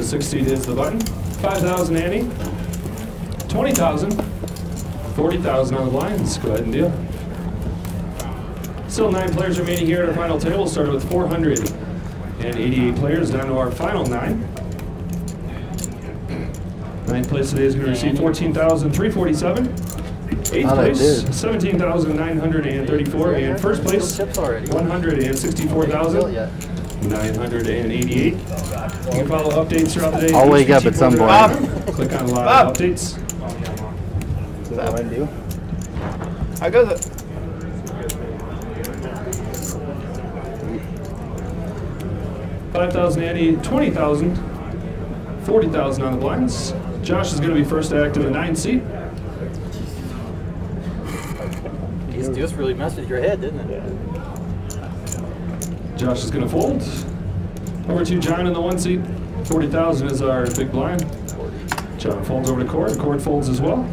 6 seed is the button. 5,000 Annie. 20,000. 40,000 on the blinds. Go ahead and deal. Still 9 players remaining here at our final table. Started with 488 players, down to our final 9. 9th place today is going to receive 14,347. 8th place, 17,934. And first place, 164,988. You can follow updates throughout the day. I'll wake up at some point. Click on live updates. How goes it? $5,000 Andy, 20,000, 40,000 on the blinds. Josh is going to be first to act in the 9 seat. These just really messed with your head, didn't it? Josh is going to fold. Over to John in the 1 seat. 40,000 is our big blind. John folds over to Cord. Cord folds as well.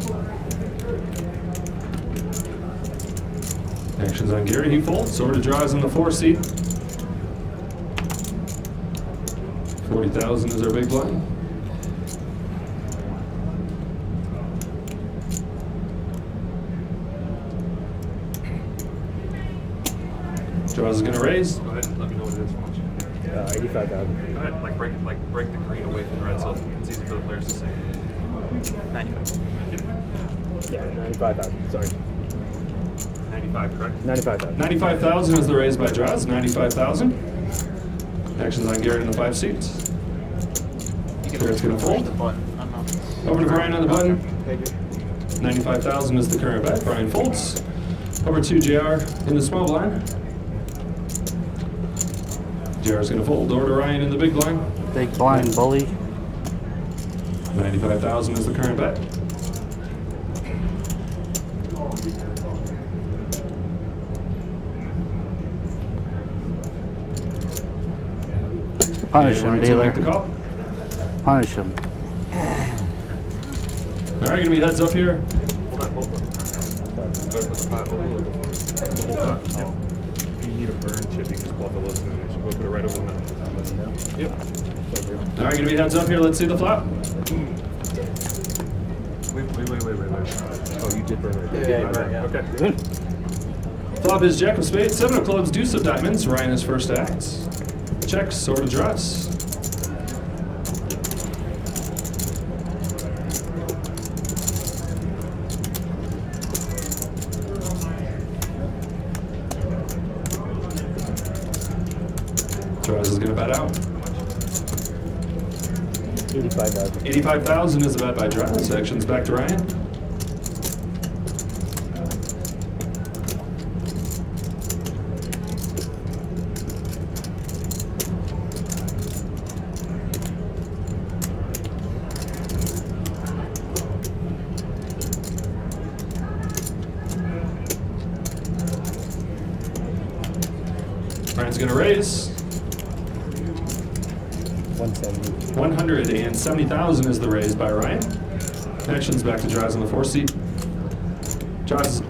Actions on Gary. He folds. Over to Draws in the 4 seat. 40,000 is our big blind. Draws is going to raise. Go ahead and let me know what it is. 85,000. Go ahead, break the green away from the red so it's easy for the players to see. 95. Yeah, 95,000. Sorry. 95, correct? 95,000. 95,000 is the raise by Draws. 95,000. Actions on Garrett in the 5 seats. Garrett's going to fold. Over to Brian on the button. 95,000 is the current bet. Brian folds. Over to JR in the small blind. JR is going to fold. Over to Ryan in the big blind. Big blind bully. 95,000 is the current bet. Punish him, dealer. The call. Punish him. All right, going to be heads up here. Hold on, hold on. Go ahead, put the pot over the pot. If you need a burn chip, you can just pull up the list and then put it right over the middle. Yep. All right, going to be heads up here. Let's see the flop. Wait. Oh, you did burn right there. Yeah, you burned, yeah. Okay. Flop is Jack of Spades, 7 of Clubs, Deuce of Diamonds. Ryan is first to act. Checks, over to Draws. Draws is going to bet out. 85,000. 85,000 is the bet by Draws. Actions back to Ryan. Ryan's going to raise. 170. 170,000 is the raise by Ryan. Actions back to Draws on the 4 seat. Draws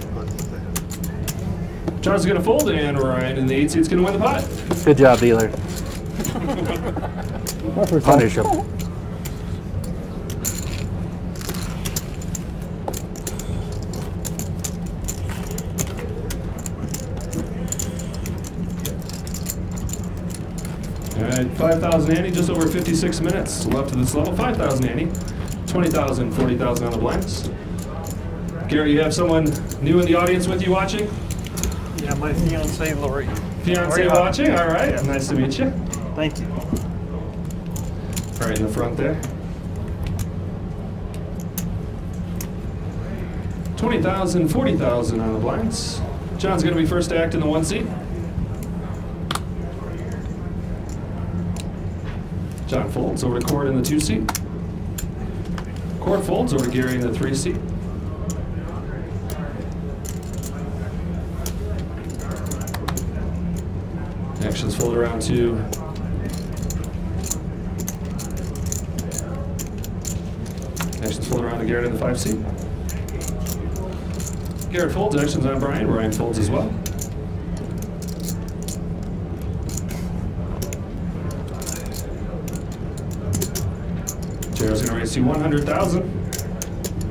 is going to fold, and Ryan in the 8 seat is going to win the pot. Good job, dealer. Punish him. All right, 5,000 Annie, just over 56 minutes left to this level. 5,000 Annie, 20,000, 40,000 on the blinds. Gary, you have someone new in the audience with you watching? Yeah, my fiance Lori. Fiance watching? All right, yeah. Nice to meet you. Thank you. Right in the front there. 20,000, 40,000 on the blinds. John's going to be first to act in the 1 seat. John folds over to Cord in the 2 seat. Cord folds over to Gary in the 3 seat. Actions fold around to Garrett in the 5 seat. Garrett folds. Actions on Brian. Brian folds as well. JR's gonna raise you 100,000.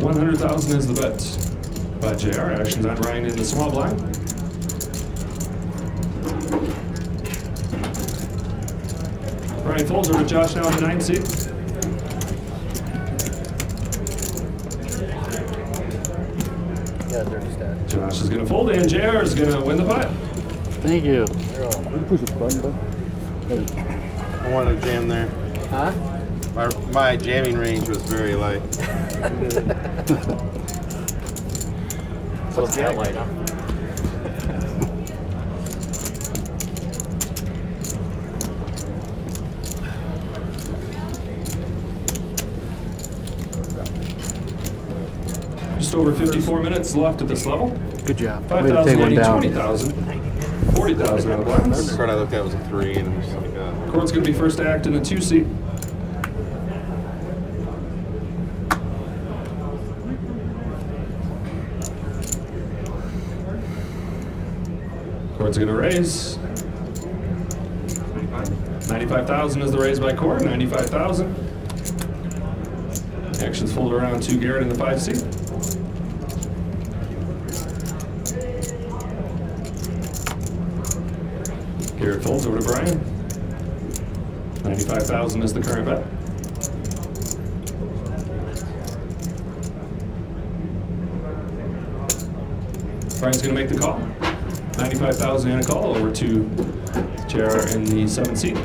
100,000 is the bet by JR. Actions on Ryan in the small blind. Ryan folds over to Josh now in the 9 seat. Yeah, dirty stat. Josh is gonna fold and JR is gonna win the pot. Thank you. Push the button, bud. I wanted to jam there. Huh? My jamming range was very light. So it's that light, huh? Just over 54 minutes left at this level. Good job. Way to 5,000, take one 80, down. 20,000, 40,000 on the blinds. The card I looked at was a 3, and it was like Court's going to be first to act in the 2 seat. Court's going to raise. 95,000 is the raise by Court. 95,000. Actions fold around to Garrett in the 5 seat. Garrett folds over to Brian. 95,000 is the current bet. Brian's going to make the call. 95,000 and a call over to JR in the 7th seat.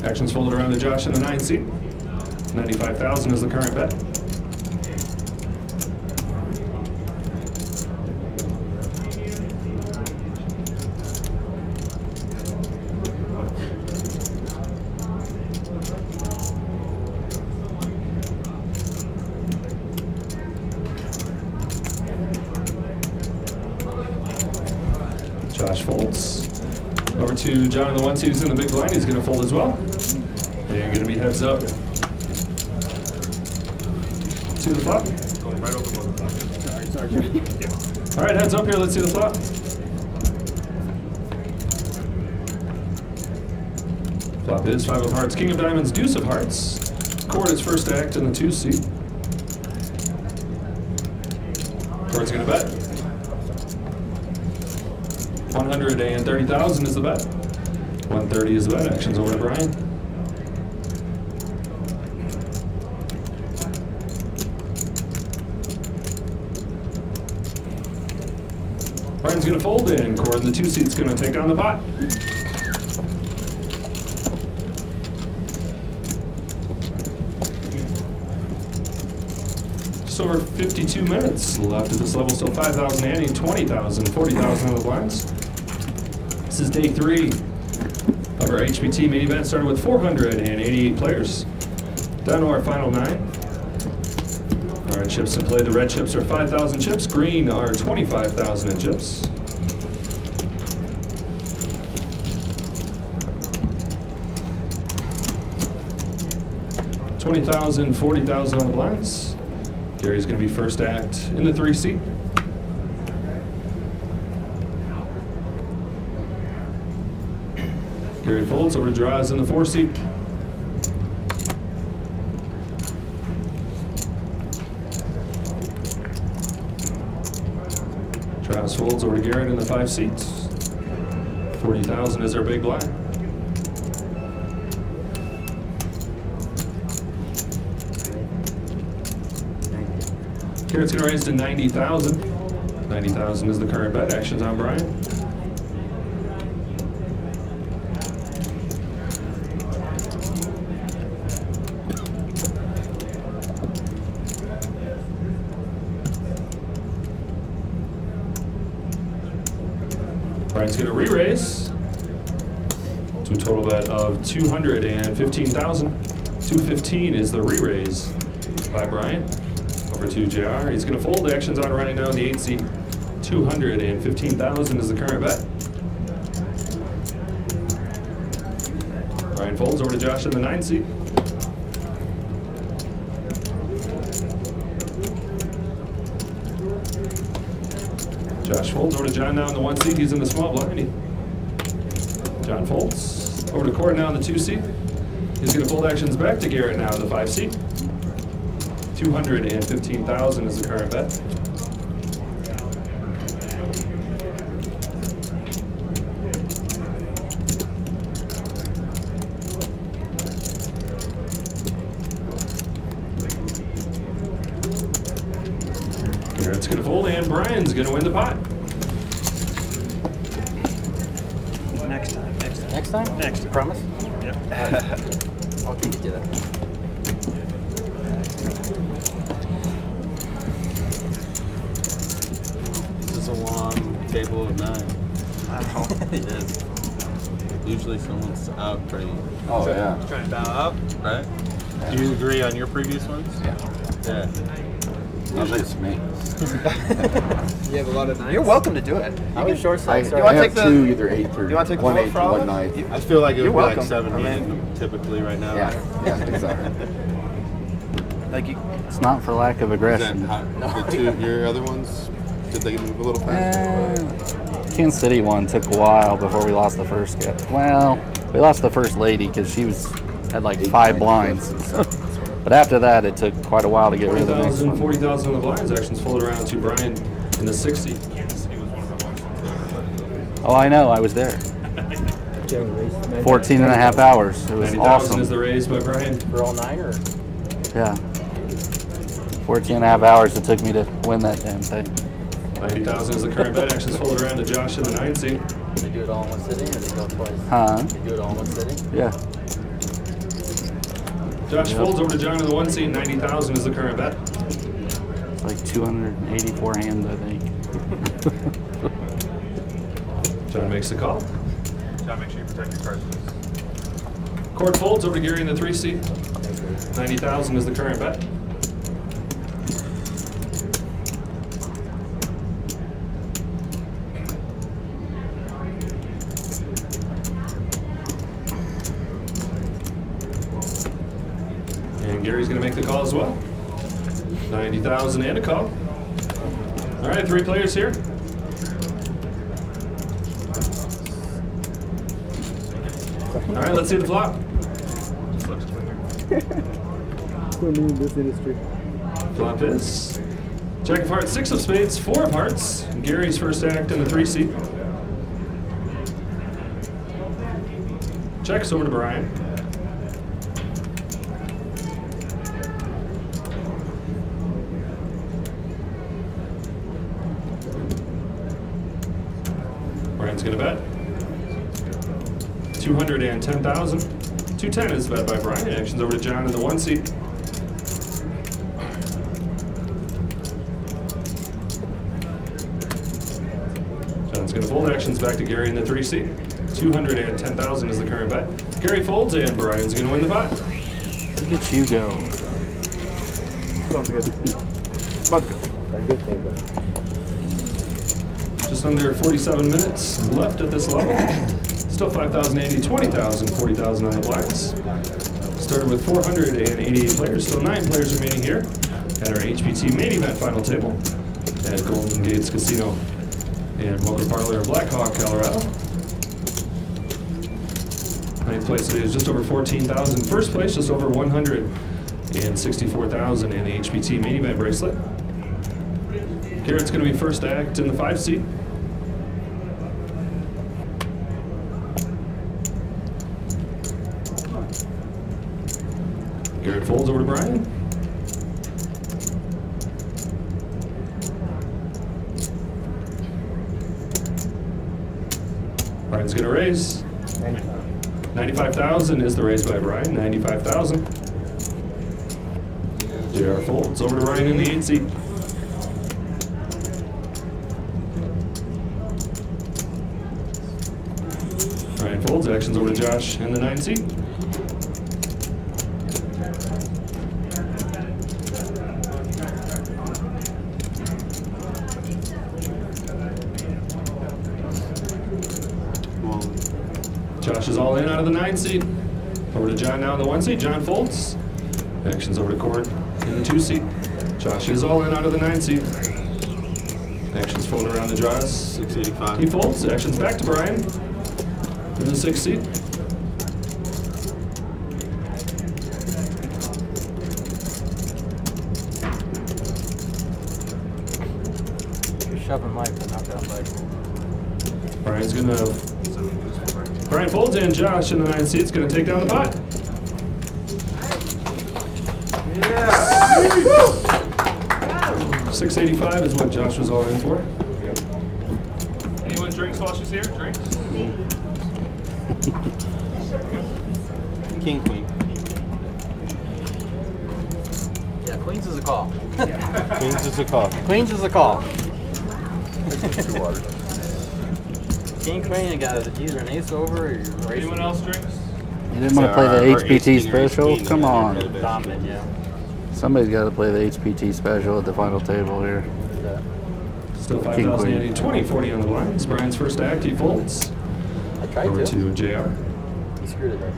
Actions folded around to Josh in the 9th seat. 95,000 is the current bet. Josh folds over to John in the 1 seat who's in the big blind. He's going to fold as well. And going to be heads up to the flop. Going right over the flop. All right, heads up here. Let's see the flop. Flop is 5 of hearts, King of diamonds, Deuce of hearts. Court is first to act in the 2 seat. Court's going to bet. 130,000 is the bet. 130 is the bet. Actions over to Brian. Brian's going to fold in. Court in the 2 seat's going to take down the pot. Just over 52 minutes left at this level. So 5,000 ante, 20,000, 40,000 on the blinds. This is day 3 of our HPT main event. Started with 488 players. Down to our final 9. All right, chips in play. The red chips are 5,000 chips. Green are 25,000 in chips. $20,000, $40,000 on the blinds. Gary's going to be first to act in the 3 seat. Gary folds over to draws in the 4 seat. Travis folds over to Garrett in the 5 seats. 40,000 is our big blind. Garrett's going to raise to 90,000. 90,000 is the current bet. Actions on Brian. Brian's going to re-raise to a total bet of 215,000. 215 is the re-raise by Brian. Over to JR. He's going to fold. Actions on Ryan now in the 8th seat. 215,000 is the current bet. Ryan folds over to Josh in the 9th seat. Josh folds over to John now in the 1 seat. He's in the small blind. John folds over to Cord now in the 2 seat. He's going to fold actions back to Garrett now in the 5 seat. 215,000 is the current bet. Garrett's going to fold and Brian's going to win the pot. Next time. Next time? Next. Promise? Yep. I'll keep you to that. This is a long table of 9. It is. Usually someone's out pretty. Oh, yeah. Trying to bow out, right? Do you agree on your previous ones? Yeah. Yeah. Usually it's me. You have a lot of nines? You're welcome to do it. You can short I, side. You I wanna have take the- two, either 8 or you wanna take the 1 vote 8 for or all 1 of it? 9. I feel like it would You're be like welcome. 7 I mean- handed typically right now. Yeah, exactly. Like you, It's not for lack of Is that aggression. the two, your other ones, did they move a little faster? Kansas City one took a while before we lost the first guy. Well, we lost the first lady because she had like 5 blinds. But after that, it took quite a while to get rid of the next 40,000 one. 40,000 on the blinds. Actions folded around to Brian in the 6 seat. Oh, I know. I was there. 14 and a half hours. It was 90,000 awesome. is the raise by Brian. For all 9 or? Yeah. 14 and a half hours it took me to win that damn thing. 90,000 is the current bet. Actions folded around to Josh in the 9 seat. They do it all in one sitting or they go twice? Huh? They do it all in one sitting? Yeah. Josh folds over to John in the 1 seat. 90,000 is the current bet. It's like 284 hands, I think. John makes the call. John, make sure you protect your cards, please. Cord folds over to Gary in the 3 seat. 90,000 is the current bet. And Gary's going to make the call as well. 90,000 and a call. All right, 3 players here. All right, let's see the flop. still new in this industry. Flop is Jack of Hearts, 6 of Spades, 4 of Hearts. Gary's first act in the 3 seat. Checks over to Brian. Brian's gonna bet 210,000. 210 is bet by Brian. Actions over to John in the 1 seat. John's going to fold. Actions back to Gary in the 3 seat. 210,000 is the current bet. Gary folds and Brian's going to win the pot. Look at you go. Sounds good. Sounds good. Just under 47 minutes left at this level. Still 5,080, 20,000, 40,000 on the blinds. Started with 488 players. Still 9 players remaining here at our HPT main event final table at Golden Gates Casino and Poker Parlor in Black Hawk, Colorado. 9th place today is just over 14,000. First place, just over 164,000 in the HPT main event bracelet. Garrett's going to be first act in the 5 seat. Garrett folds over to Brian. Brian's going to raise. 95,000 is the raise by Brian. 95,000. JR folds over to Brian in the 8 seat. Brian folds. Actions over to Josh in the 9 seat. Josh is all in out of the 9 seat. Over to John now in the 1 seat. John folds. Actions over to Cord in the 2 seat. Josh is all in out of the 9 seat. Action's folding around the draws. 685. He folds. Action's back to Brian. In the 6th seat. You're shoving Mike to knock out Mike. Brian's gonna. Brian folds in. Josh in the 9th seat's gonna take down the pot. 685 is what Josh was all in for. Anyone drinks while she's here? Drinks? King, queen. Yeah, Queens is a call. Queens is a call. Queens is a call. Two water. King, queen, you got either an ace over or you're racing. Anyone else drinks? You didn't want to play the Or HPT ace king or ace special? queen, Come yeah, on. really big. Dominant, yeah. Somebody's got to play the HPT special at the final table here. Still King, 5,000 queen. Andy. 20-40 on the blinds. Brian's first act. He folds. I tried Over to. to JR. He screwed it up.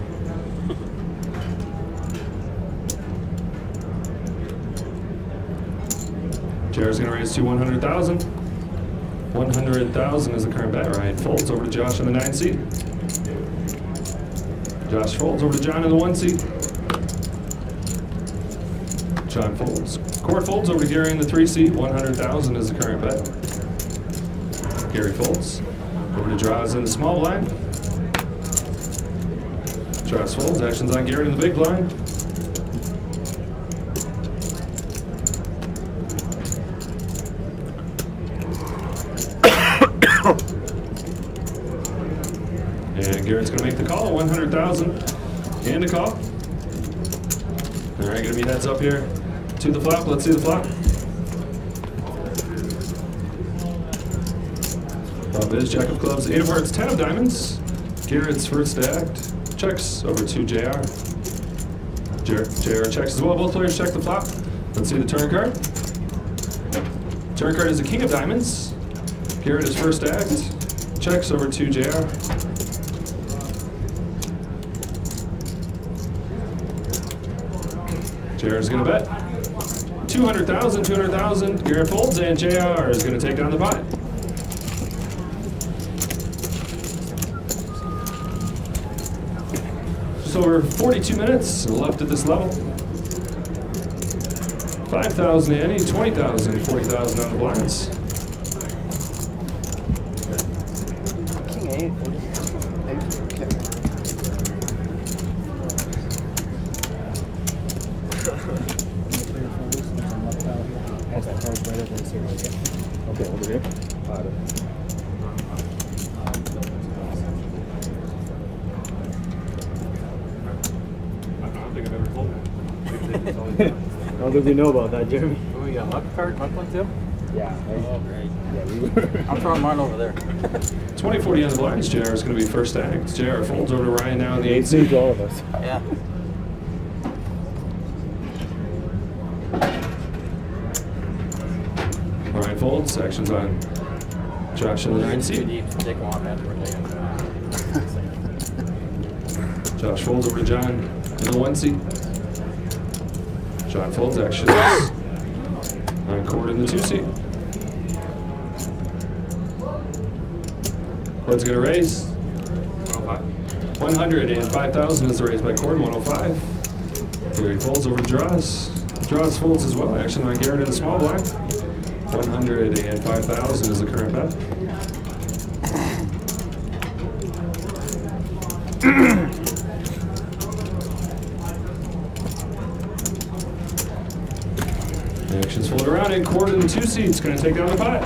JR's gonna raise to 100,000. 100,000 is the current bet. Ryan folds over to Josh in the 9th seat. Josh folds over to John in the 1 seat. John folds. Court folds over to Gary in the 3 seat. 100,000 is the current bet. Gary folds. Over to Draws in the small blind. Draws folds. Action's on Gary in the big blind. And Garrett's gonna make the call. 100,000 and a call. All right, gonna be heads up here to the flop. Let's see the flop. Flop is Jack of clubs, 8 of hearts, 10 of diamonds. Garrett's first act. Checks over to JR. JR checks as well. Both players check the flop. Let's see the turn card. Turn card is the king of diamonds. Garrett is first act. Checks over to JR. JR is going to bet 200,000, 200,000. Garrett folds, and JR is going to take down the pot. Just over 42 minutes left at this level. 5,000 Annie, 20,000, 40,000 on the blinds. King 8. Okay, over here. I don't think I've ever told him. I don't think we know about that, Jeremy. What we got, muck card, muck one too? Yeah. Oh, great. Yeah, we were. I'm throwing mine over there. 20-40 on the blinds. JR is going to be first act. JR folds over to Ryan now in the 8th It seat. needs all of us. Yeah. Ryan folds. Action's on Josh in the 9th Too seat. deep, so take them off afterwards. Josh folds over to John in the 1 seat. John folds. Action is on Cord in the 2 seat. Cord's going to raise. 105,000 is the raise by Cord. 105. Gary folds over to Draws. Draws folds as well. Action on Garrett in the small blind. 105,000 is the current bet. Action's fold around and Cord in the 2 seats. Going to take down the pot.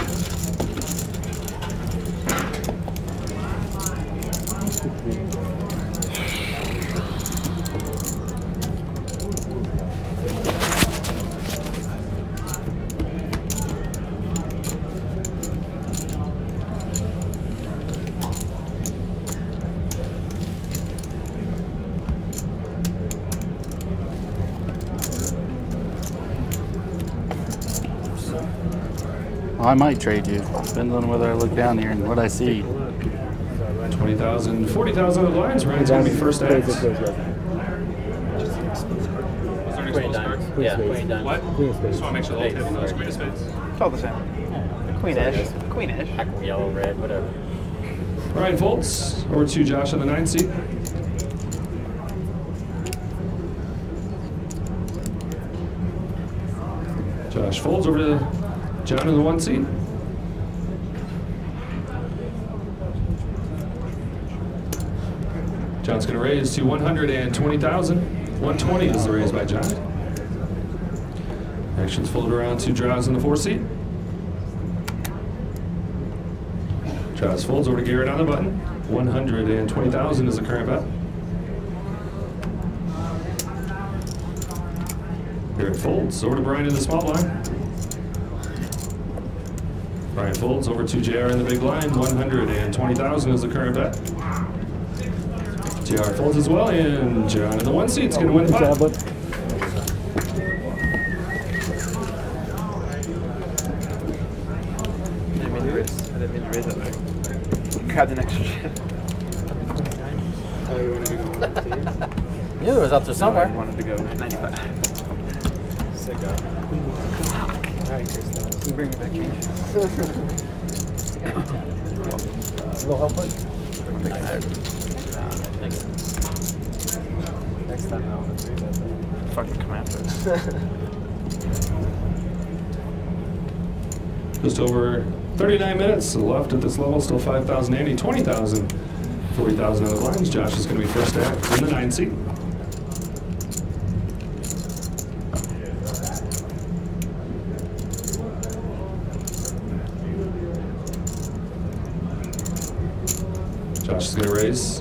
Well, I might trade you. Depends on whether I look down here and what I see. 20,000, 40,000 on the blinds. Ryan's going to be first act. Was there any Queen exposed card? diamonds. Yeah, queen diamonds. What? Queen of spades. Just want to make sure the whole table knows queen of spades. It's all the same. Queenish. Queenish. Aqua yellow, red, whatever. Brian folds over to Josh on the 9 seat. Josh folds over to John in the 1 seat. John's going to raise to 120,000. 120 is the raise by John. Action's folded around to Draws in the 4 seat. Draws folds over to Garrett on the button. 120,000 is the current bet. Garrett folds over to Brian in the small blind. Brian folds over to JR in the big blind. 120,000 is the current bet. JR folds as well, and John in the 1 seat is going to win the pot. I didn't mean to raise it. Grabbed an extra shit. Oh, you wanted to go 1 seat? Knew it was up there somewhere. I wanted to go 95. Sick guy. Alright, Chris. Can you bring me back change? Little help, please. Next time I'll fucking come after us. Just over 39 minutes left at this level, still 5,000 ante, 20,000, 40,000 on the blinds. Josh is going to be first to act in the 9 seat. Josh is going to raise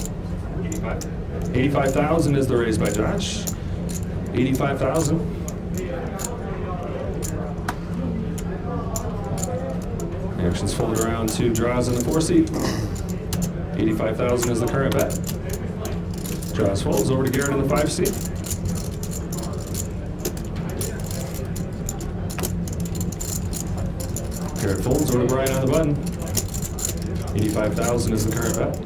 85,000 is the raise by Josh. 85,000. Action's folded around to Draws in the 4 seat. 85,000 is the current bet. Draws folds over to Garrett in the 5 seat. Garrett folds over to Brian on the button. 85,000 is the current bet.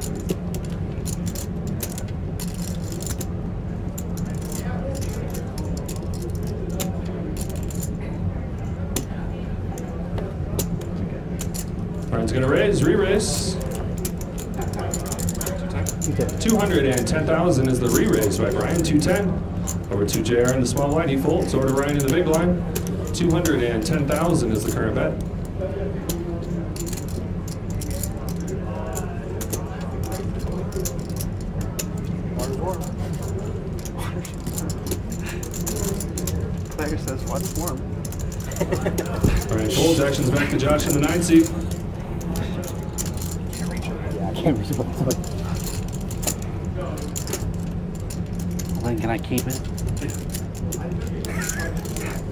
Brian's going to raise, re-raise. 210,000 is the re-raise by Brian. 210 over to JR in the small line. He folds over to Ryan in the big line. 210,000 is the current bet. Claire says, what's warm? Brian folds, action's back to Josh in the 9 seat. Can't reach the button. Then can I keep it?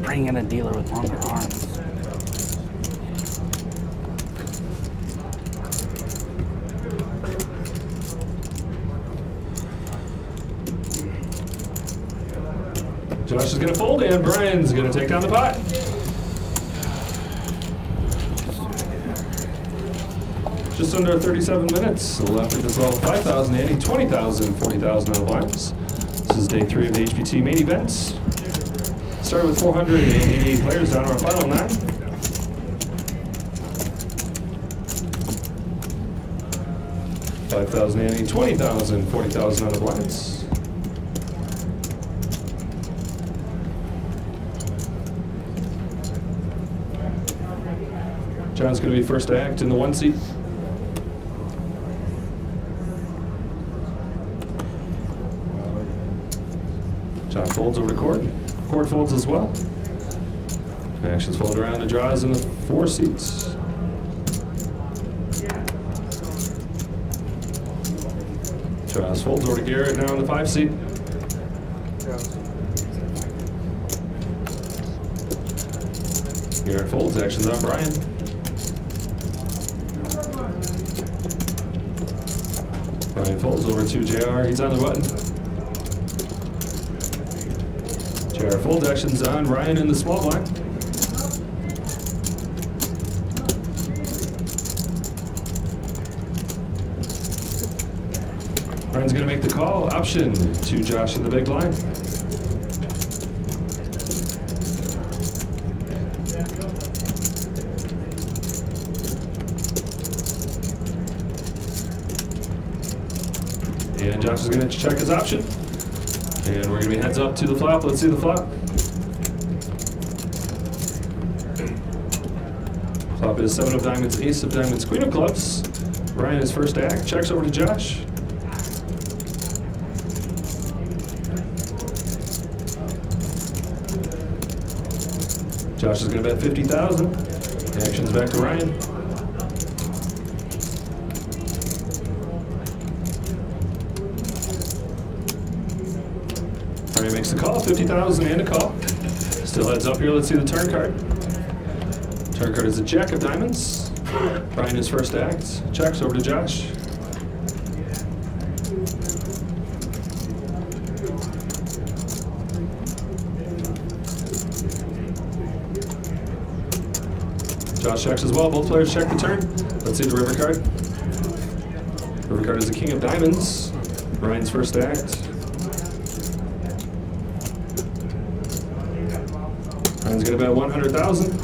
Bring in a dealer with longer arms. Josh is going to fold and Brian's going to take down the pot. Just under 37 minutes left at this level. 5,000 ante, 20,000, 40,000 on the blinds. This is day 3 of the HPT main event. Started with 488 players down to our final 9. $5,000 ante, 20,000, 40,000 on the blinds. John's going to be first to act in the 1 seat. John folds over to Cord. Cord folds as well. Actions fold around to Draws in the 4 seats. Draws folds over to Garrett now in the 5 seat. Garrett folds, actions on Brian. Brian folds over to JR, he's on the button. JR folds, actions on Ryan in the small blind. Ryan's going to make the call, option to Josh in the big blind. And Josh is going to check his option. And we're going to be heads up to the flop. Let's see the flop. Flop is 7 of diamonds, ace of diamonds, queen of clubs. Ryan is first to act. Checks over to Josh. Josh is going to bet 50,000. Action's back to Ryan. Ryan makes the call, 50,000 and a call. Still heads up here. Let's see the turn card. Turn card is a jack of diamonds. Ryan is first to act. Checks over to Josh. Josh checks as well. Both players check the turn. Let's see the river card. River card is the king of diamonds. Ryan's first to act. Ryan's going to bet 100,000.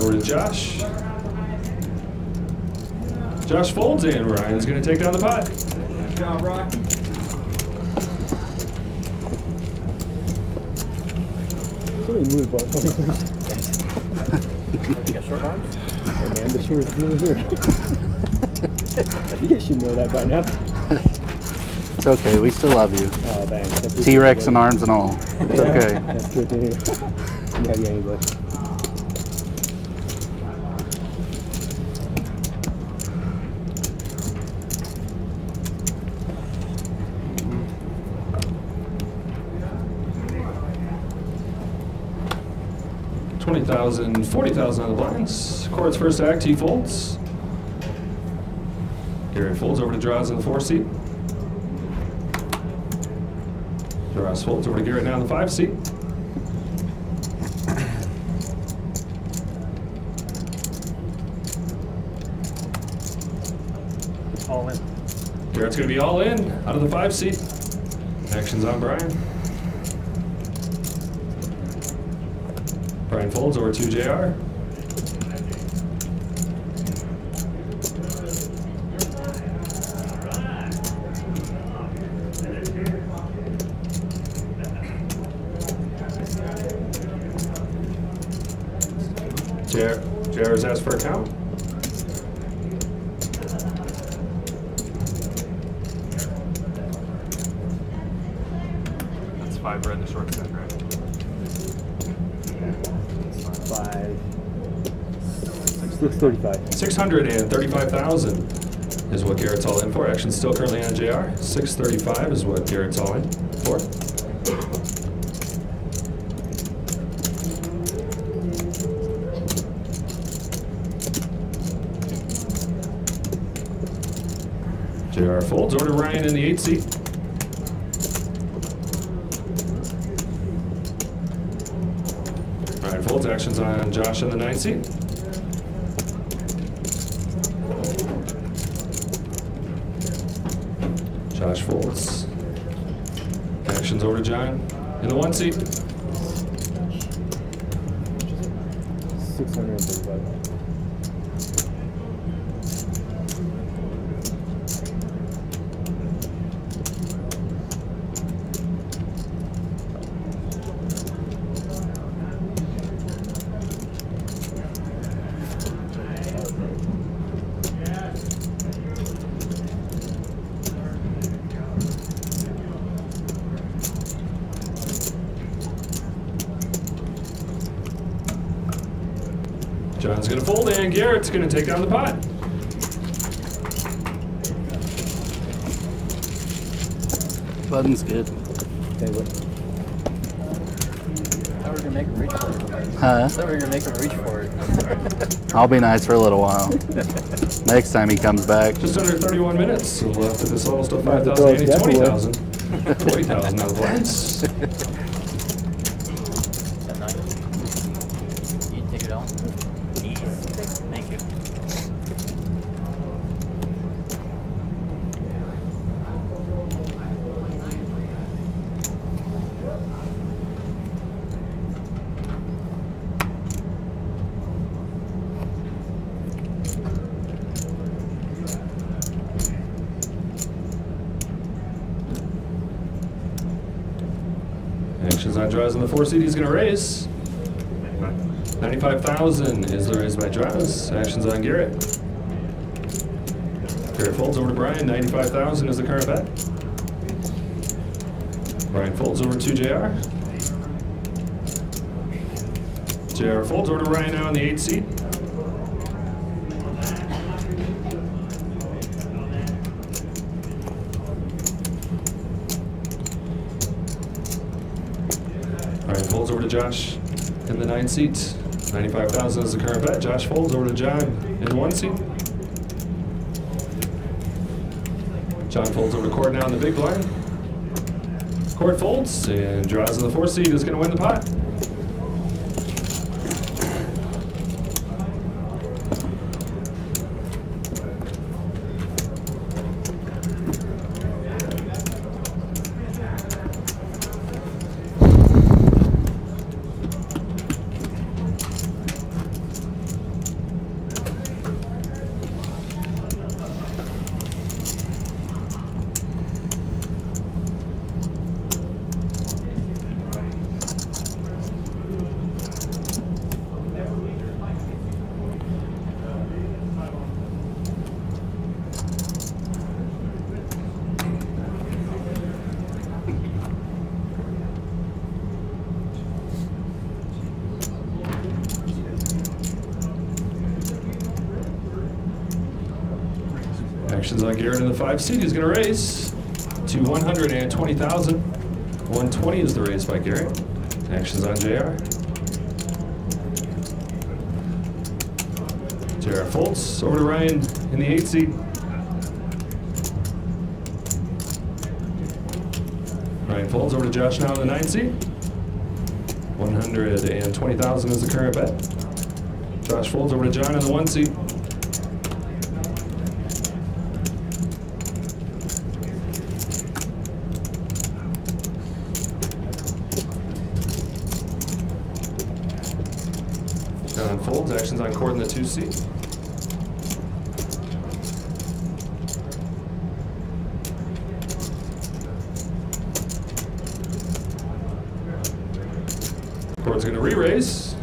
Over to Josh. Josh folds in. Ryan's going to take down the pot. Good job, Rock. Somebody move about 20 minutes. You got short arms? Hey man, the short's really here. You guys should know that by now. It's okay. We still love you. Oh, thanks. T-Rex and arms and all. It's okay. That's good to hear. Yeah, anybody. $20,000, $40,000 on the blinds. Court's first act, he folds. Garrett folds over to Draws in the 4 seat. Draws folds over to Garrett now in the 5 seat. All in. Garrett's going to be all in out of the 5 seat. Action's on Brian. Brian folds over to JR. JR's asked for a count. That's 5 red in the short stack, right? 635. 635,000 is what Garrett's all in for. Action's still currently on JR. 635 is what Garrett's all in for. JR folds over to Ryan in the 8 seat. Ryan folds. Action's on Josh in the 9 seat. Josh folds. Action's over to John in the 1 seat. 635. John's going to fold and Garrett's going to take down the pot. Button's good. Okay, what? I thought we were gonna make him reach for it. Huh? I thought we were gonna make him reach for it. I'll be nice for a little while. Next time he comes back. Just under 31 minutes. So left at this level, still Might have to 5,000, throw his 20,000. 20,000 out of the blinds. That 9. You take it on. Thank you. Actions on draws in the 4 seed. He's going to raise. 95,000 is the raise by draws. Actions on Garrett. Garrett folds over to Brian. 95,000 is the current bet. Brian folds over to JR. JR folds over to Ryan now in the 8 seed. Ryan folds over to Josh in the 9 seat. 95,000 is the current bet. Josh folds over to John in the 1 seat. John folds over to Cord now in the big blind. Cord folds and draws in the 4 seed. Is going to win the pot. Actions on Garrett in the 5 seed. He's going to raise to 120,000. 120 is the raise by Garrett. Actions on JR. JR folds over to Ryan in the 8 seed. Ryan folds over to Josh now in the 9 seed. 120,000 is the current bet. Josh folds over to John in the 1 seed. John folds. Actions on Cord in the 2 seat. Cord's going to re-raise.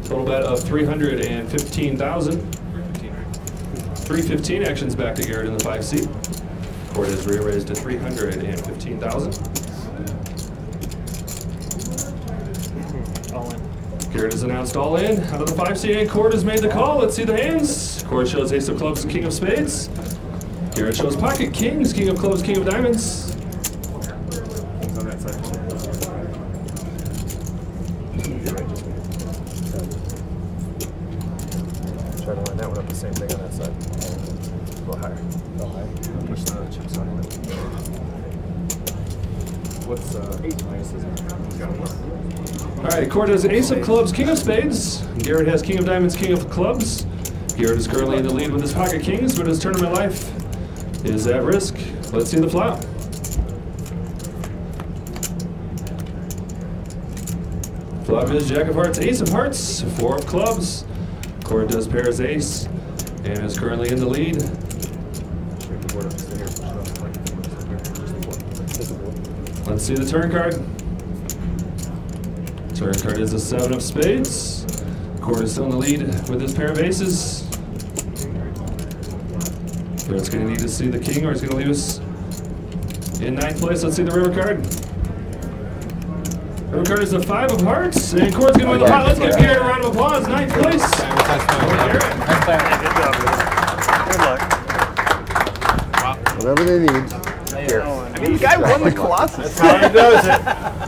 Total bet of 315,000. 315. Actions back to Garrett in the 5 seat. Cord is re-raised to 315,000. Garrett has announced all in. Out of the 5 seed, and Cord has made the call. Let's see the hands. Cord shows ace of clubs and king of spades. Garrett shows pocket kings, king of clubs, king of diamonds. Kings on that side. Try to line that one up the same thing on that side. A little higher. Push the chips on it. What's 8 minus? All right, Cord has ace of clubs, king of spades. Garrett has king of diamonds, king of clubs. Garrett is currently in the lead with his pocket kings, but his tournament life is at risk. Let's see the flop. Flop is jack of hearts, ace of hearts, 4 of clubs. Cord does pair his ace and is currently in the lead. Let's see the turn card. Turn card is a 7 of spades. Cord is still in the lead with his pair of aces. Garrett's going to need to see the king, or he's going to leave us in 9th place. Let's see the river card. River card is the 5 of hearts, and Cord's going to win the pot. Let's give Garrett a round of applause. 9th place. Whatever they need. I mean, the guy won the Colossus. That's how he does it.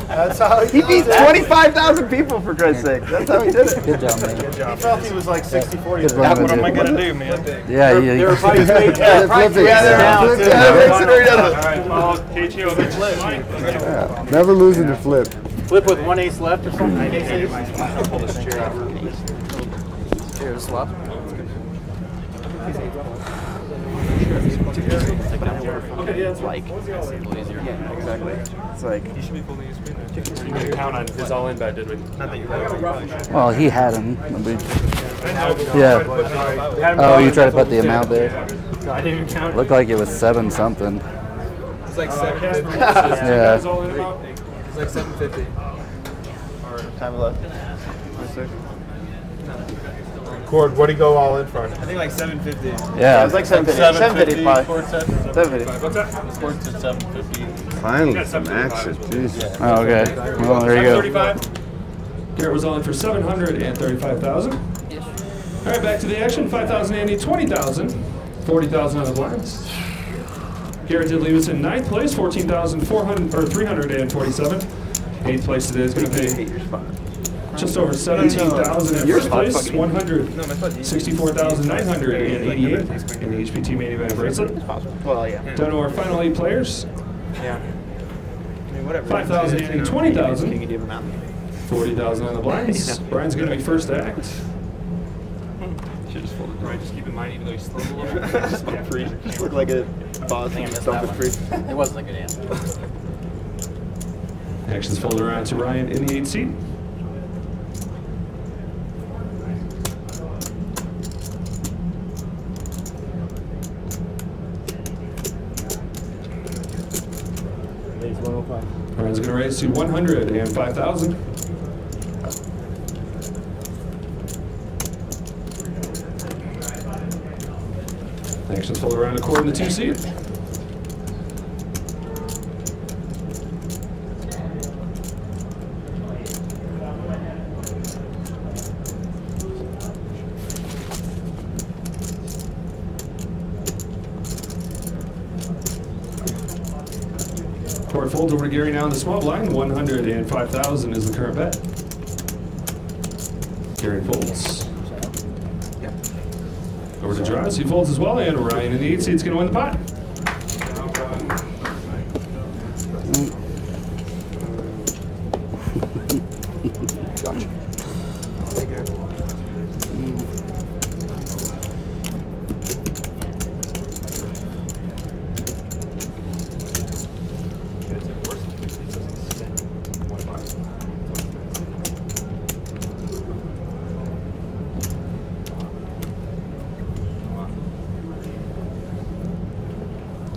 That's how He beat 25,000 people, for Christ's sake. That's how he did it. Good job, man. Good job. He felt he was like 60-40. Good run, What am I dude. going to do, man? Yeah, They yeah. were probably Flip it. Yeah, Flip it. yeah, Flip it. All right, follow KTO. Yeah. Never losing to flip. Flip with 1 ace left or something. Pull this chair out. Here, just swap. Okay, yeah, that's Like, yeah, exactly. It's like, You should be pulling his screen there. You didn't count on his all-in bet, did we? Not that you Well, he had him. Yeah. Oh, you tried to put the amount there? I didn't even count. Looked like it was 7 something. It's like Casper, 750. what's this? You Yeah. guys all in about? It's like 750. Time left. Cord, what do you go all in for? I think like 750. Yeah. It's like 750. 755. 750. What's that? Sports at 750. Finally, some action. Jeez. Oh, okay. Well, there you go. 735. Garrett was all in for 735,000. All right, back to the action. 5,000 Andy, 20,000. 40,000 on the blinds. Garrett did leave us in 9th place, 14,400 or 347. 8th place today is going to pay just over 17,000 at first place, 164,988 in the HPT main event bracelet. Well, yeah. Down to our final 8 players. Yeah. I mean, whatever. 5,000 and 20,000. Can you give them out? 40,000 on the blinds. Brian's going to be first to act. Should just fold it. Right, just keep in mind, even though you slowed a little bit. Just fucking free. Just look like a boss and something free. It wasn't a good answer. Actions folded around to Ryan in the 8th seat. Raise 105. Ryan's going to raise to 105,000. Actions fold around a cord in the 2 seat. Cord folds over to Gary now in the small blind. 105,000 is the current bet. Gary folds. Over to Draws, he folds as well, and Ryan in the 8th seat's going to win the pot.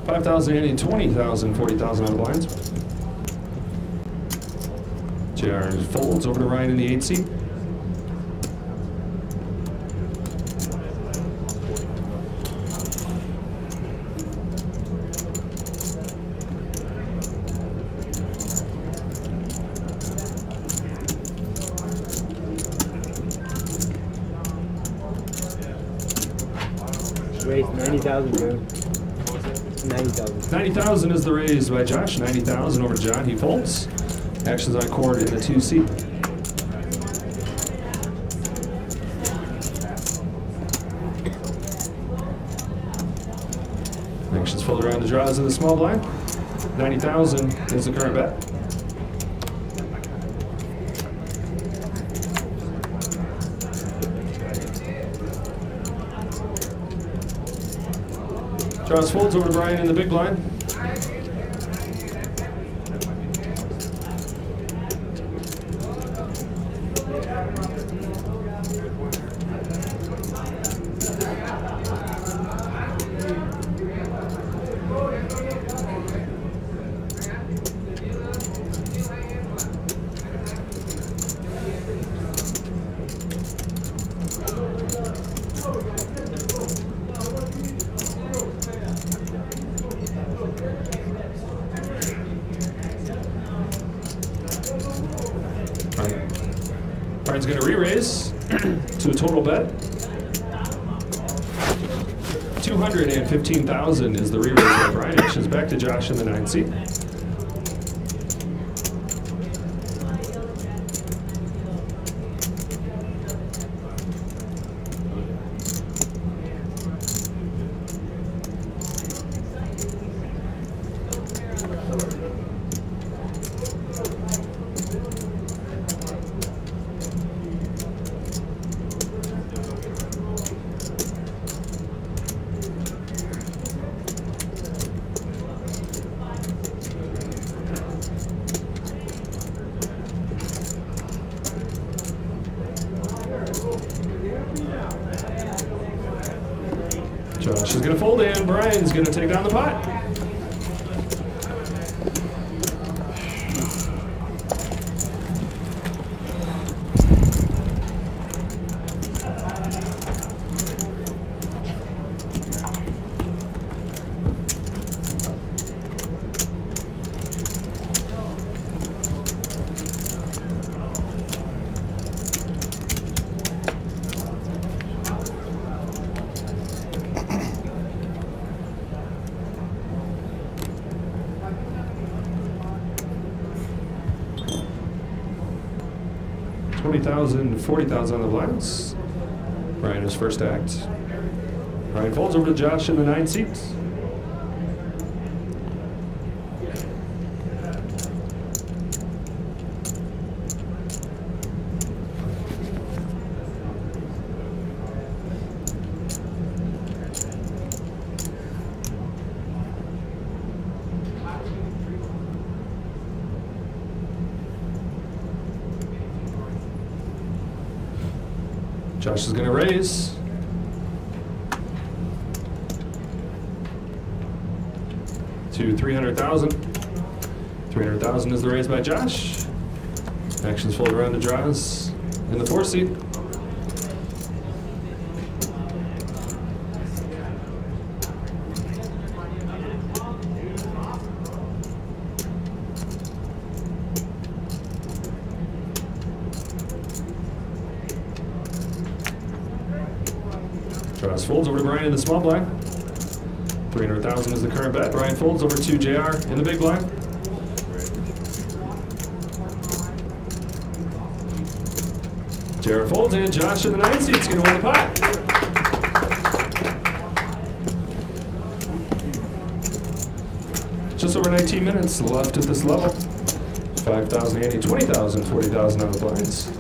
$5,000, 20,000, 40,000 on the blinds. JR folds over to Ryan in the 8th seat. Raise 90,000, Joe. 90,000. 90,000 is the raise by Josh. 90,000 over to John. He folds. Actions on cord in the 2 seat. Actions fold around to Draws in the small blind. 90,000 is the current bet. Draws folds over to Brian in the big blind. Brian's going to re-raise to a total bet. 215,000 is the re-raise by Brian. Actions back to Josh in the 9th seat. Josh is going to fold in. Brian's going to take down the pot. 20,000, 40,000 on the blinds. Ryan is first act. Ryan folds over to Josh in the 9 seats. Josh is going to raise. To 300,000. 300,000 is the raise by Josh. Actions fold around to draws in the 4 seat. Draws folds over to Brian in the small blind. 300,000 is the current bet. Brian folds over to JR in the big blind. JR folds and Josh in the 9 seat is going to win the pot. Just over 19 minutes left at this level. 5,000, 80, 20,000, 40,000 on the blinds.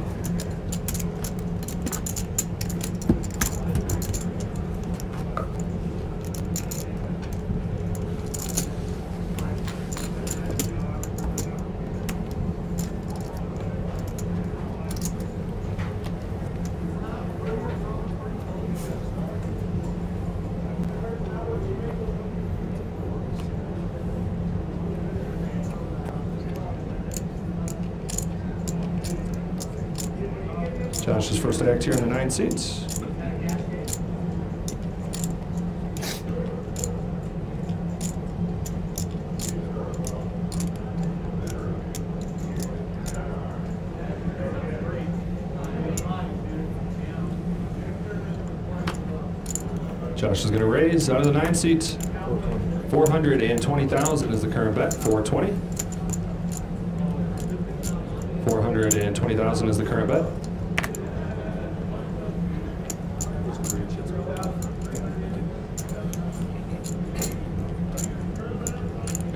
Josh's first act here in the 9 seats. Josh is going to raise out of the 9 seats. 420,000 is the current bet. 420. 420,000 is the current bet.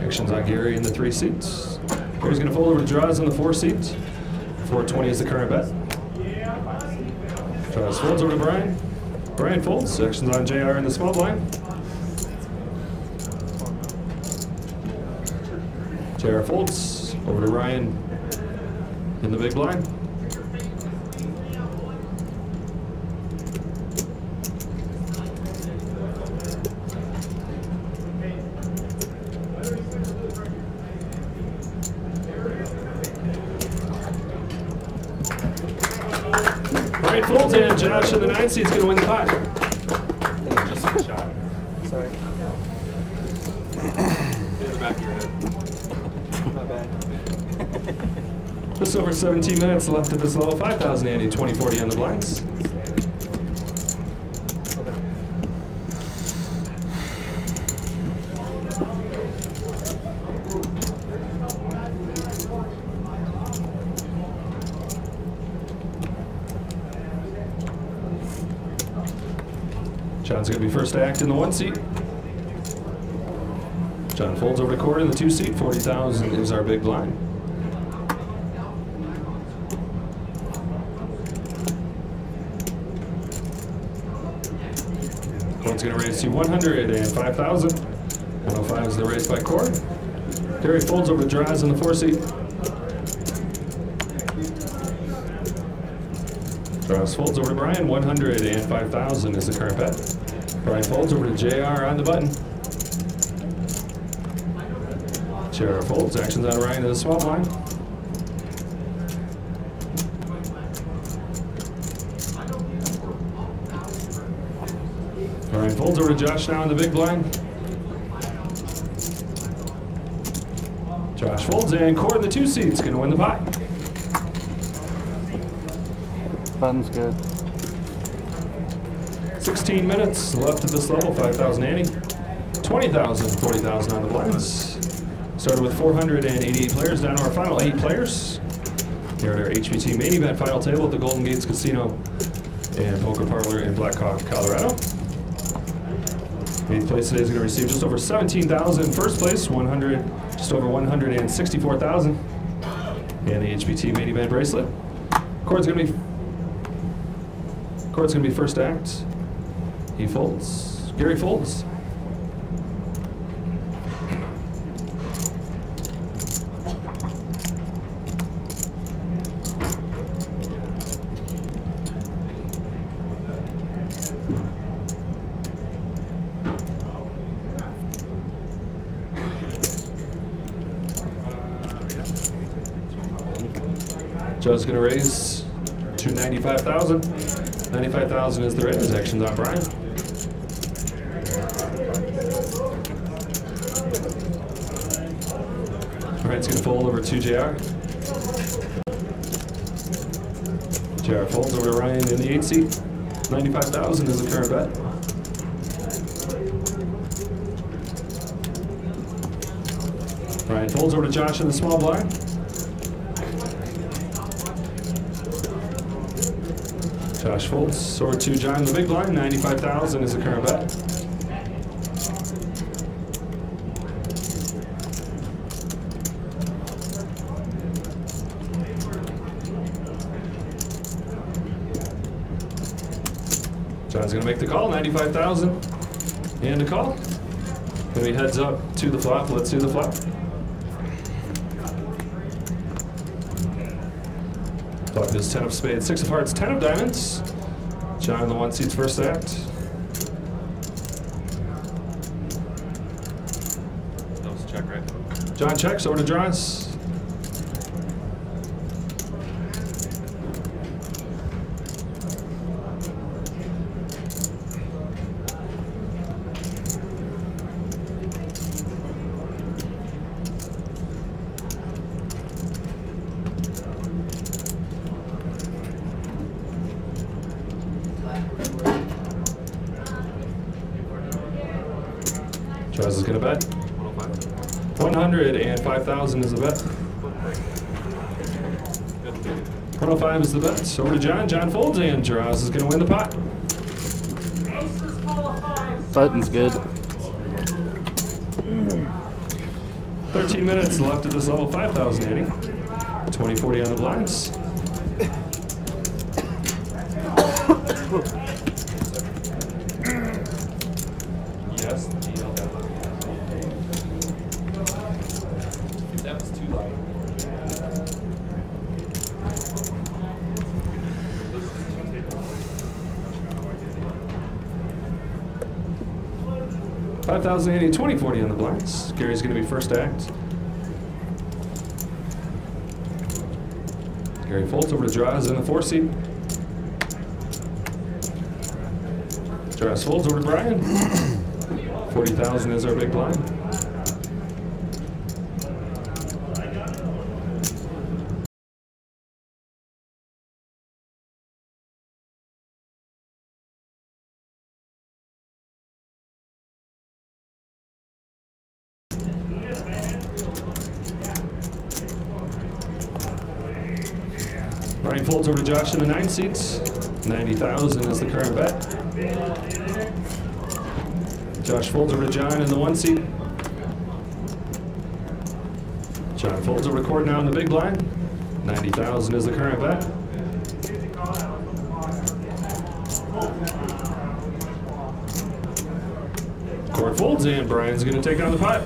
Actions on Gary in the 3 seats. Gary's going to fold over to draws in the 4 seats. 420 is the current bet. Draws folds over to Brian. Brian folds. Actions on JR in the small blind. JR folds over to Ryan in the big blind. Brian folds and Josh in the 9 seat is going to win the pot. Just a shot. Sorry. In the back of your head. Not bad. Just over 17 minutes left at this level. 5,000, Andy. 2040 on the blinds. John's going to be first to act in the 1 seat. John folds over to Corey in the 2 seat. 40,000 is our big blind. Corey's going to raise to 105,000. 105 is the raise by Corey. Gary folds over to draws in the 4 seat. Draws folds over to Brian. 105,000 is the current bet. Brian folds over to JR on the button. JR folds. Actions on Ryan in the small blind. Brian folds over to Josh now in the big blind. Josh folds and Cord in the 2 seats. Going to win the pot. Button's good. 16 minutes left at this level. 5,000 Annie. 20,000, 40,000 on the blinds. Started with 488 players, down to our final 8 players. Here at our HBT main event final table at the Golden Gates Casino and Poker Parlor in Black Hawk, Colorado. 8th place today is going to receive just over $17,000. First place, just over $164,000. And the HBT main event bracelet. Cord's going to be first act. He folds. Gary folds. Joe's going to raise to $95,000. $95,000 is the raise. Action's on Brian. Brian's going to fold over to JR. JR folds over to Ryan in the 8th seat. $95,000 is the current bet. Ryan folds over to Josh in the small blind. Josh folds over to John in the big blind. $95,000 is the current bet. John's going to make the call. $95,000 and a call. Then he heads up to the flop. Let's see the flop. Flop is 10 of spades, 6 of hearts, 10 of diamonds. John in the 1 seat's first act. That was a check, right? John checks over to draws. Draws is going to bet. 105,000 is the bet. 105 is the bet. Over to John. John folds and Draws is going to win the pot. Button's good. 13 minutes left at this level. 5,080. 2040 on the blinds. Yes. That was too light. $5,080, 2040 on the blinds. Gary's going to be first act. Gary folds over to Draws in the 4 seat. Draws folds over to Brian. 40,000 is our big blind. Brian folds over to Josh in the 9 seats. 90,000 is the current bet. Josh folds over to John in the 1 seat. John folds over to Cord now in the big blind. 90,000 is the current bet. Cord folds and Brian's going to take on the pot.